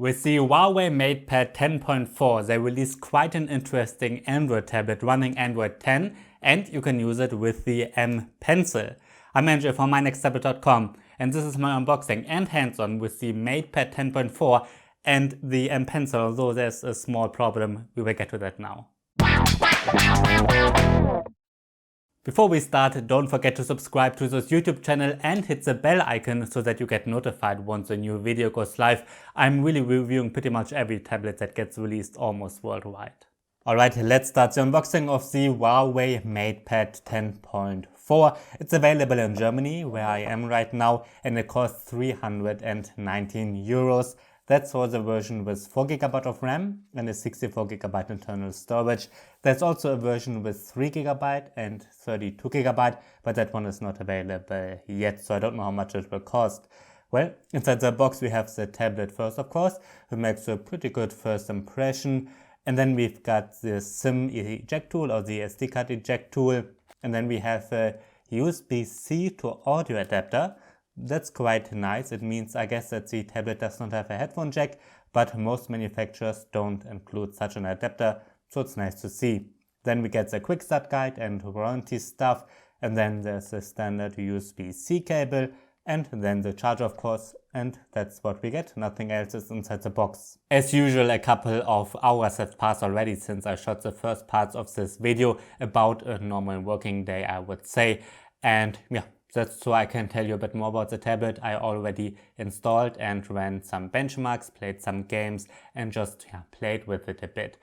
With the Huawei MatePad 10.4, they released quite an interesting Android tablet running Android 10, and you can use it with the M Pencil. I'm Andrew from mynexttablet.com, and this is my unboxing and hands-on with the MatePad 10.4 and the M Pencil, although there's a small problem. We will get to that now. Before we start, don't forget to subscribe to this YouTube channel and hit the bell icon so that you get notified once a new video goes live. I'm really reviewing pretty much every tablet that gets released almost worldwide. Alright, let's start the unboxing of the Huawei MatePad 10.4. It's available in Germany, where I am right now, and it costs 319 euros. That's for the version with 4GB of RAM and a 64GB internal storage. There's also a version with 3GB and 32GB, but that one is not available yet, so I don't know how much it will cost. Well, inside the box we have the tablet first, of course, which makes a pretty good first impression. And then we've got the SIM eject tool, or the SD card eject tool. And then we have a USB-C to audio adapter. That's quite nice. It means, I guess, that the tablet does not have a headphone jack, but most manufacturers don't include such an adapter, so it's nice to see. Then we get the quick start guide and warranty stuff, and then there's the standard USB-C cable, and then the charger, of course, and that's what we get. Nothing else is inside the box. As usual, a couple of hours have passed already since I shot the first parts of this video, about a normal working day, I would say. And yeah, that's so I can tell you a bit more about the tablet. I already installed and ran some benchmarks, played some games, and just played with it a bit.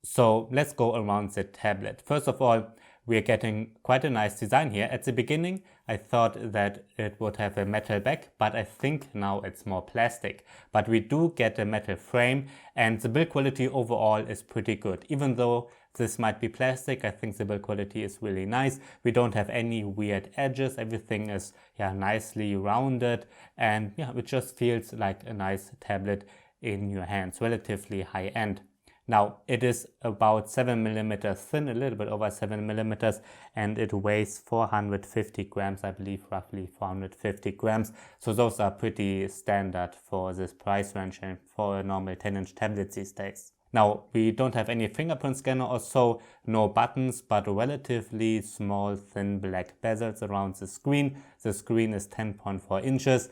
So let's go around the tablet. First of all, we are getting quite a nice design here. At the beginning, I thought that it would have a metal back, but I think now it's more plastic. But we do get a metal frame, and the build quality overall is pretty good. Even though this might be plastic, I think the build quality is really nice. We don't have any weird edges. Everything is nicely rounded, and it just feels like a nice tablet in your hands, relatively high end. Now, it is about 7mm thin, a little bit over 7mm, and it weighs 450 grams, I believe, roughly 450 grams. So those are pretty standard for this price range and for a normal 10-inch tablet these days. Now, we don't have any fingerprint scanner or so, no buttons, but relatively small, thin black bezels around the screen. The screen is 10.4 inches.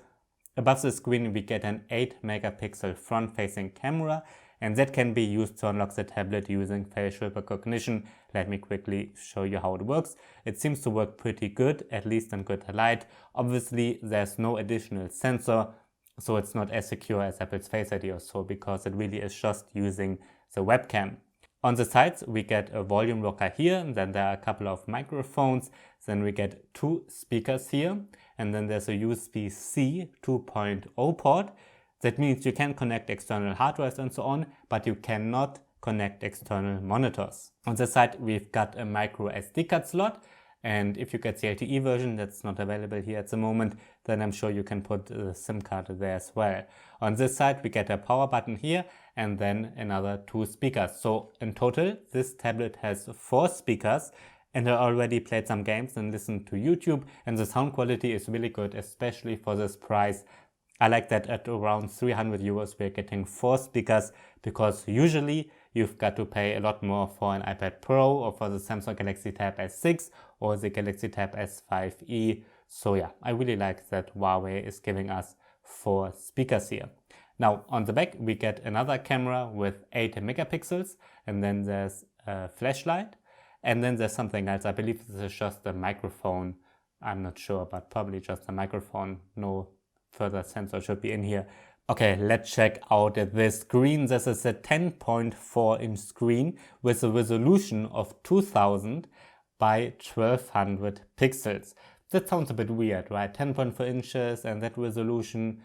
Above the screen, we get an 8-megapixel front-facing camera, and that can be used to unlock the tablet using facial recognition. Let me quickly show you how it works. It seems to work pretty good, at least in good light. Obviously, there's no additional sensor, so it's not as secure as Apple's Face ID or so, because it really is just using the webcam. On the sides, we get a volume rocker here, and then there are a couple of microphones. Then we get 2 speakers here, and then there's a USB-C 2.0 port. That means you can connect external hard drives and so on, but you cannot connect external monitors. On the side, we've got a micro SD card slot, and if you get the LTE version, that's not available here at the moment, then I'm sure you can put the SIM card there as well. On this side, we get a power button here, and then another 2 speakers. So in total, this tablet has 4 speakers, and I already played some games and listened to YouTube, and the sound quality is really good, especially for this price. I like that at around 300 euros we're getting 4 speakers, because usually you've got to pay a lot more for an iPad Pro or for the Samsung Galaxy Tab S6 or the Galaxy Tab S5e. So I really like that Huawei is giving us 4 speakers here. Now on the back we get another camera with 8 megapixels, and then there's a flashlight, and then there's something else. I believe this is just a microphone. I'm not sure, but probably just a microphone. No further sensor should be in here. Okay, let's check out this screen. This is a 10.4 inch screen with a resolution of 2000 by 1200 pixels. That sounds a bit weird, right? 10.4 inches and that resolution.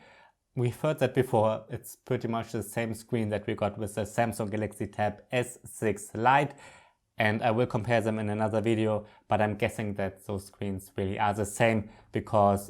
We've heard that before. It's pretty much the same screen that we got with the Samsung Galaxy Tab S6 Lite. And I will compare them in another video, but I'm guessing that those screens really are the same, because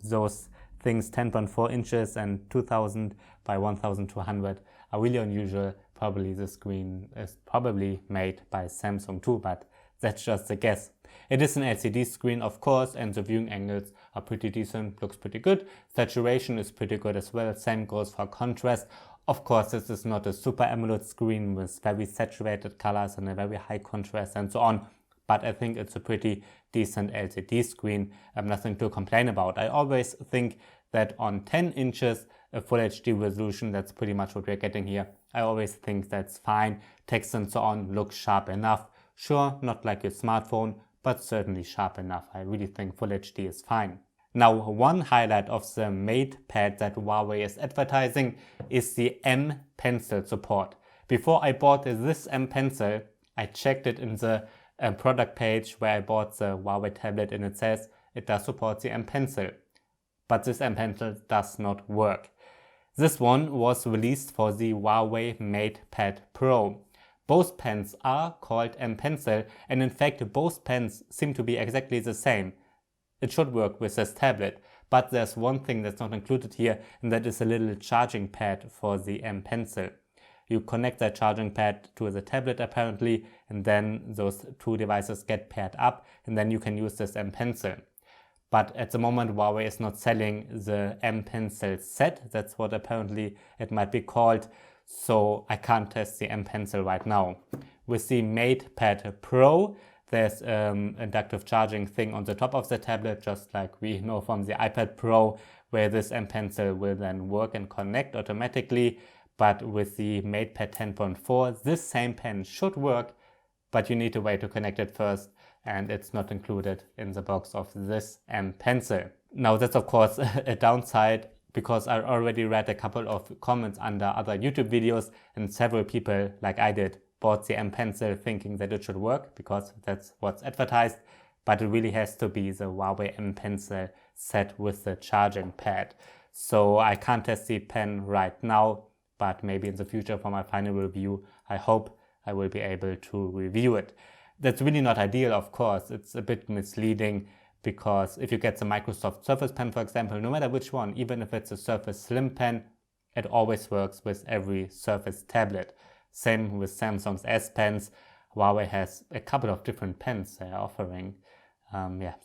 those things 10.4 inches and 2000 by 1200 are really unusual. Probably the screen is probably made by Samsung too, but that's just a guess. It is an LCD screen, of course, and the viewing angles are pretty decent, looks pretty good. Saturation is pretty good as well, same goes for contrast. Of course, this is not a super AMOLED screen with very saturated colors and a very high contrast and so on, but I think it's a pretty decent LCD screen, nothing to complain about. I always think that on 10 inches, a Full HD resolution, that's pretty much what we're getting here. I always think that's fine. Text and so on looks sharp enough. Sure, not like your smartphone, but certainly sharp enough. I really think Full HD is fine. Now, one highlight of the MatePad that Huawei is advertising is the M Pencil support. Before I bought this M Pencil, I checked it in the product page where I bought the Huawei tablet, and it says it does support the M Pencil. But this M Pencil does not work. This one was released for the Huawei MatePad Pro. Both pens are called M Pencil, and in fact both pens seem to be exactly the same. It should work with this tablet, but there's one thing that's not included here, and that is a little charging pad for the M Pencil. You connect that charging pad to the tablet apparently, and then those two devices get paired up, and then you can use this M Pencil. But at the moment Huawei is not selling the M Pencil set, that's what apparently it might be called, so I can't test the M Pencil right now. With the MatePad Pro, there's inductive charging thing on the top of the tablet, just like we know from the iPad Pro, where this M Pencil will then work and connect automatically. But with the MatePad 10.4, this same pen should work, but you need a way to connect it first, and it's not included in the box of this M Pencil. Now that's of course a downside, because I already read a couple of comments under other YouTube videos, and several people, like I did, bought the M Pencil thinking that it should work because that's what's advertised, but it really has to be the Huawei M Pencil set with the charging pad. So I can't test the pen right now, but maybe in the future for my final review, I hope I will be able to review it. That's really not ideal, of course. It's a bit misleading, because if you get the Microsoft Surface Pen, for example, no matter which one, even if it's a Surface Slim Pen, it always works with every Surface tablet. Same with Samsung's S Pens. Huawei has a couple of different pens they're offering.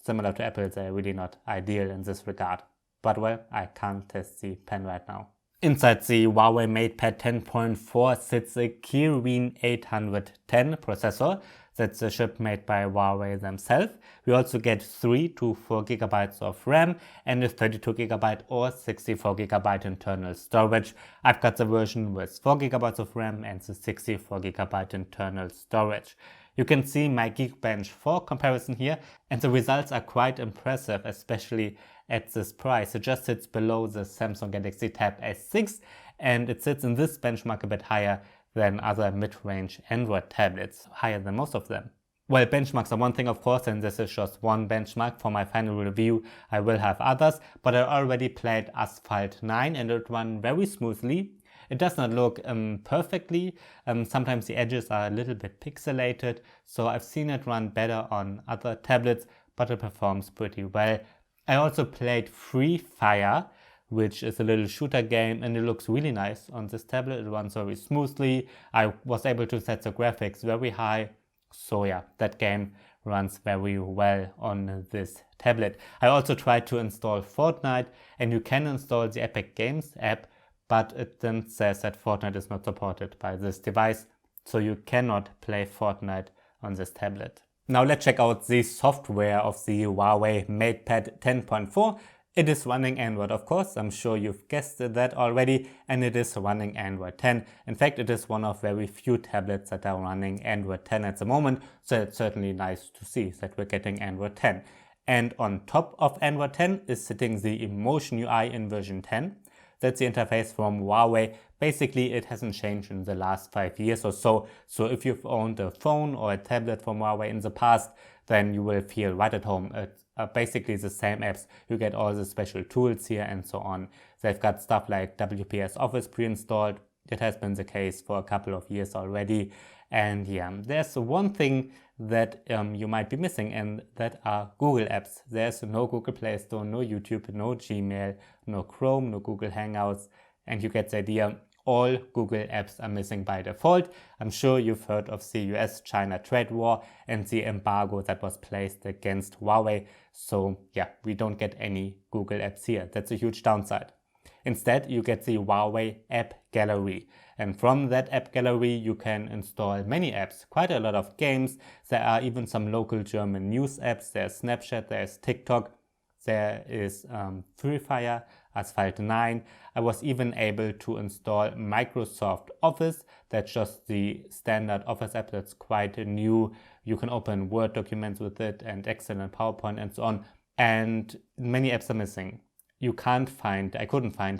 Similar to Apple, they're really not ideal in this regard. But well, I can't test the pen right now. Inside the Huawei MatePad 10.4 sits a Kirin 810 processor. That's a chip made by Huawei themselves. We also get 3 to 4 GB of RAM and a 32 GB or 64 GB internal storage. I've got the version with 4 GB of RAM and the 64 GB internal storage. You can see my Geekbench 4 comparison here, and the results are quite impressive, especially at this price. It just sits below the Samsung Galaxy Tab S6, and it sits in this benchmark a bit higher than other mid-range Android tablets, higher than most of them. Well, benchmarks are one thing, of course, and this is just one benchmark. For my final review, I will have others, but I already played Asphalt 9 and it ran very smoothly. It does not look perfectly. Sometimes the edges are a little bit pixelated, so I've seen it run better on other tablets, but it performs pretty well. I also played Free Fire, which is a little shooter game, and it looks really nice on this tablet. It runs very smoothly. I was able to set the graphics very high, so yeah, that game runs very well on this tablet. I also tried to install Fortnite, and you can install the Epic Games app, but it then says that Fortnite is not supported by this device, so you cannot play Fortnite on this tablet. Now let's check out the software of the Huawei MatePad 10.4. It is running Android, of course. I'm sure you've guessed that already, and it is running Android 10. In fact, it is one of very few tablets that are running Android 10 at the moment, so it's certainly nice to see that we're getting Android 10. And on top of Android 10 is sitting the Emotion UI in version 10. That's the interface from Huawei. Basically, it hasn't changed in the last 5 years or so. So if you've owned a phone or a tablet from Huawei in the past, then you will feel right at home. It's basically the same apps. You get all the special tools here and so on. They've got stuff like WPS Office pre-installed. It has been the case for a couple of years already. And yeah, there's one thing that you might be missing, and that are Google apps. There's no Google Play Store, no YouTube, no Gmail, no Chrome, no Google Hangouts, and you get the idea. All Google apps are missing by default. I'm sure you've heard of the US-China trade war and the embargo that was placed against Huawei. So yeah, we don't get any Google apps here. That's a huge downside. Instead, you get the Huawei App Gallery. And from that app gallery, you can install many apps, quite a lot of games. There are even some local German news apps. There's Snapchat, there's TikTok, there is Free Fire, Asphalt 9. I was even able to install Microsoft Office. That's just the standard Office app that's quite new. You can open Word documents with it and Excel and PowerPoint and so on. And many apps are missing. I couldn't find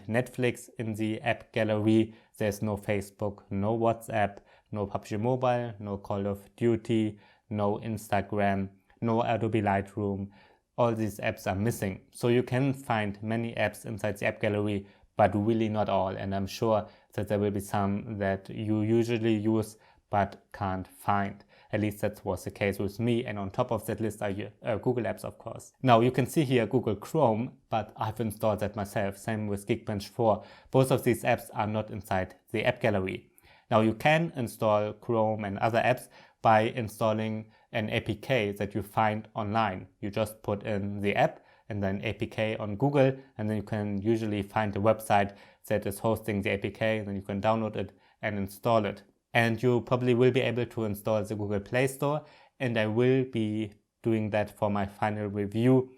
Netflix in the app gallery. There's no Facebook, no WhatsApp, no PUBG Mobile, no Call of Duty, no Instagram, no Adobe Lightroom. All these apps are missing. So you can find many apps inside the app gallery, but really not all. And I'm sure that there will be some that you usually use but can't find. At least that was the case with me. And on top of that list are Google apps, of course. Now you can see here Google Chrome, but I've installed that myself. Same with Geekbench 4. Both of these apps are not inside the app gallery. Now you can install Chrome and other apps by installing an APK that you find online. You just put in the app and then APK on Google, and then you can usually find a website that is hosting the APK, then you can download it and install it. And you probably will be able to install the Google Play Store, and I will be doing that for my final review.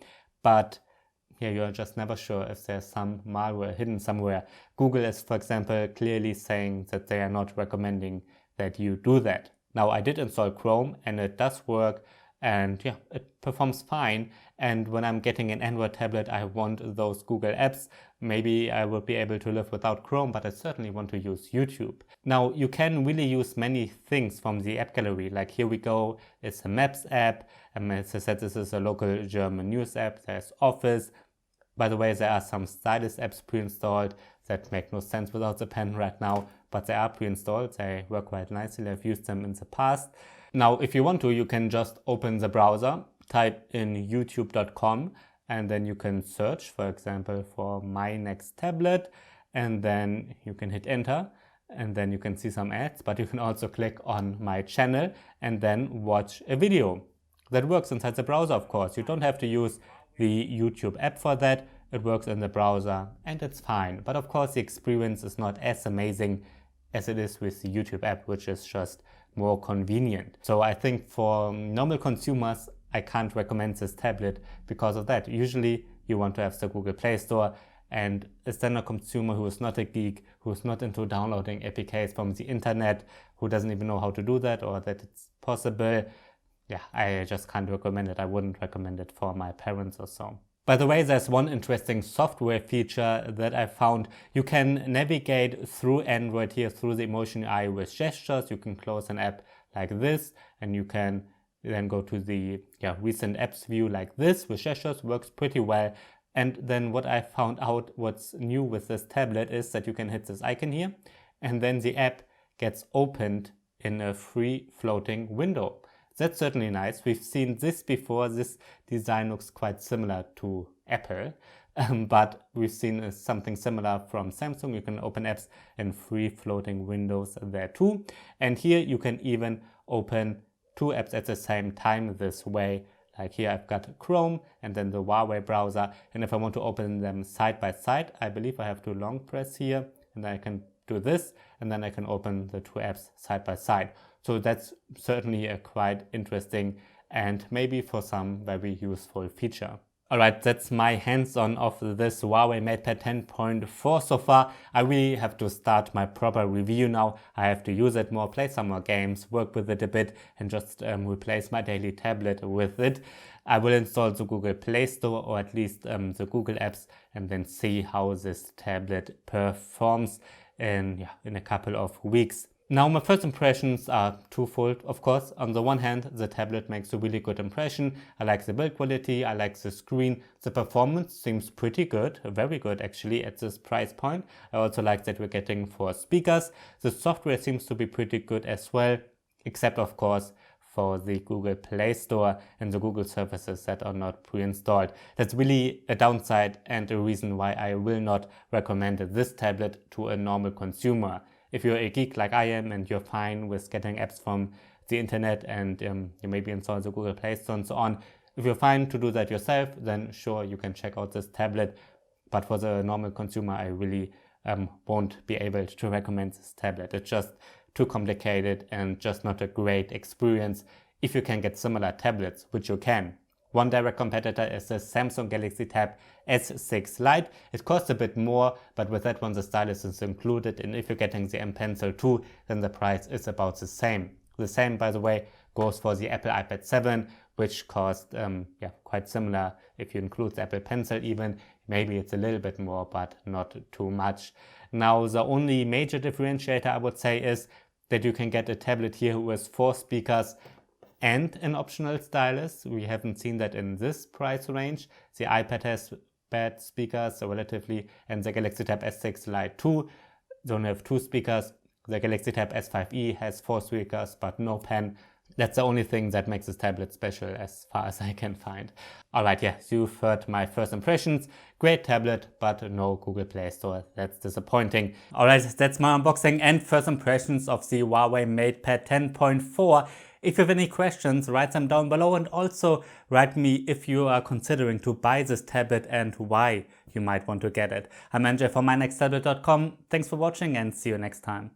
But yeah, you're just never sure if there's some malware hidden somewhere. Google is, for example, clearly saying that they are not recommending that you do that. Now, I did install Chrome and it does work, and yeah, it performs fine. And when I'm getting an Android tablet, I want those Google apps. Maybe I will be able to live without Chrome, but I certainly want to use YouTube. Now, you can really use many things from the app gallery. Like here we go, it's a Maps app. As I said, this is a local German news app. There's Office. By the way, there are some Stylus apps pre-installed that make no sense without the pen right now, but they are pre-installed. They work quite nicely. I've used them in the past. Now, if you want to, you can just open the browser, type in youtube.com, and then you can search, for example, for my next tablet, and then you can hit enter, and then you can see some ads, but you can also click on my channel and then watch a video. That works inside the browser, of course. You don't have to use the YouTube app for that. It works in the browser and it's fine. But of course, the experience is not as amazing as it is with the YouTube app, which is just more convenient. So I think for normal consumers, I can't recommend this tablet because of that. Usually you want to have the Google Play Store, and a standard consumer who is not a geek, who is not into downloading APKs from the internet, who doesn't even know how to do that or that it's possible, yeah, I just can't recommend it. I wouldn't recommend it for my parents or so. By the way, there's one interesting software feature that I found. You can navigate through Android here through the Emotion UI with gestures. You can close an app like this, and you can then go to the recent apps view like this with gestures. Works pretty well. And then what I found out, what's new with this tablet, is that you can hit this icon here, and then the app gets opened in a free floating window. That's certainly nice. We've seen this before. This design looks quite similar to Apple, but we've seen something similar from Samsung. You can open apps in free floating windows there too. And here you can even open two apps at the same time this way. Like here I've got Chrome and then the Huawei browser. And if I want to open them side by side, I believe I have to long press here, and then I can do this, and then I can open the two apps side by side. So that's certainly a quite interesting and maybe for some very useful feature. Alright, that's my hands-on of this Huawei MatePad 10.4 so far. I really have to start my proper review now. I have to use it more, play some more games, work with it a bit, and just replace my daily tablet with it. I will install the Google Play Store, or at least the Google apps, and then see how this tablet performs in a couple of weeks. Now, my first impressions are twofold, of course. On the one hand, the tablet makes a really good impression. I like the build quality, I like the screen. The performance seems pretty good, very good actually at this price point. I also like that we're getting 4 speakers. The software seems to be pretty good as well, except of course for the Google Play Store and the Google services that are not pre-installed. That's really a downside and a reason why I will not recommend this tablet to a normal consumer. If you're a geek like I am and you're fine with getting apps from the internet and you maybe install the Google Play Store and so on, if you're fine to do that yourself, then sure, you can check out this tablet. but for the normal consumer, I really won't be able to recommend this tablet. It's just too complicated and just not a great experience if you can get similar tablets, which you can. One direct competitor is the Samsung Galaxy Tab S6 Lite. It costs a bit more, but with that one the stylus is included, and if you're getting the M Pencil 2, then the price is about the same. The same, by the way, goes for the Apple iPad 7, which cost quite similar if you include the Apple Pencil even. Maybe it's a little bit more, but not too much. Now, the only major differentiator I would say is that you can get a tablet here with 4 speakers and an optional stylus. We haven't seen that in this price range. The iPad has bad speakers, so relatively, and the Galaxy Tab S6 Lite 2 don't have 2 speakers. The Galaxy Tab S5e has 4 speakers, but no pen. That's the only thing that makes this tablet special as far as I can find. Alright, yeah, you've heard my first impressions. Great tablet, but no Google Play Store. That's disappointing. Alright, that's my unboxing and first impressions of the Huawei MatePad 10.4. If you have any questions, write them down below, and also write me if you are considering to buy this tablet and why you might want to get it. I'm MJ from mynexttablet.com. Thanks for watching and see you next time.